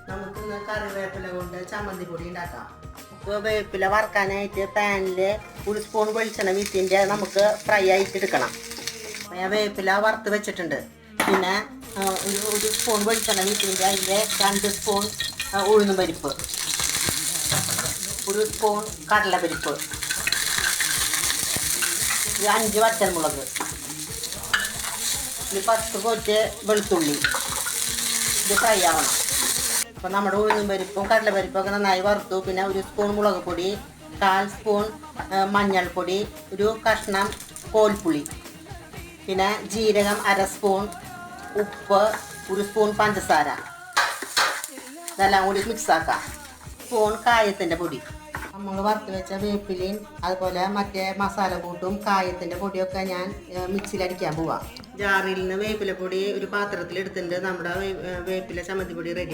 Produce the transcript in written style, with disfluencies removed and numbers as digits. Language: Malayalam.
നമുക്കിന്ന് കറിവേപ്പില കൊണ്ട് ചമ്മന്തി പൊടി ഉണ്ടാക്കാം. വേപ്പില വറുക്കാനായിട്ട് പാനിൽ 1 സ്പൂൺ വെളിച്ചെണ്ണ വീട്ടിൻ്റെ നമുക്ക് ഫ്രൈ ആയിട്ട് എടുക്കണം. ഞാൻ വേപ്പില വറുത്ത് വെച്ചിട്ടുണ്ട്. പിന്നെ ഒരു സ്പൂൺ വെളിച്ചെണ്ണ വീട്ടിൻ്റെ അതിൻ്റെ 2 സ്പൂൺ ഉഴുന്നും പരിപ്പ്, 1 സ്പൂൺ കടലപ്പരിപ്പ്, 5 വറ്റൽമുളക്, 10 കൊറ്റ് വെളുത്തുള്ളി. ഇത് ഫ്രൈ ആവണം. അപ്പോൾ നമ്മുടെ ഉഴുന്നും പരിപ്പും കടലപ്പരിപ്പൊക്കെ നന്നായി വറുത്തു. പിന്നെ 1 സ്പൂൺ മുളക് പൊടി, 1/4 സ്പൂൺ മഞ്ഞൾപ്പൊടി, ഒരു കഷ്ണം കോൽപ്പുളി, പിന്നെ ജീരകം 1/2 സ്പൂൺ, ഉപ്പ്, 1 സ്പൂൺ പഞ്ചസാര. ഇതെല്ലാം കൂടി മിക്സാക്കാം. സ്പൂൺ കായത്തിൻ്റെ പൊടി. നമ്മൾ വറുത്ത് വെച്ച വേപ്പിലയും അതുപോലെ മറ്റേ മസാല കൂട്ടും കായത്തിൻ്റെ പൊടിയൊക്കെ ഞാൻ മിക്സിയിലടിക്കാൻ പോവാം. ജാറിൽ നിന്ന് വേപ്പില പൊടി ഒരു പാത്രത്തിൽ എടുത്തിട്ടുണ്ട്. നമ്മുടെ വേപ്പില ചമ്മന്തി പൊടി റെഡി.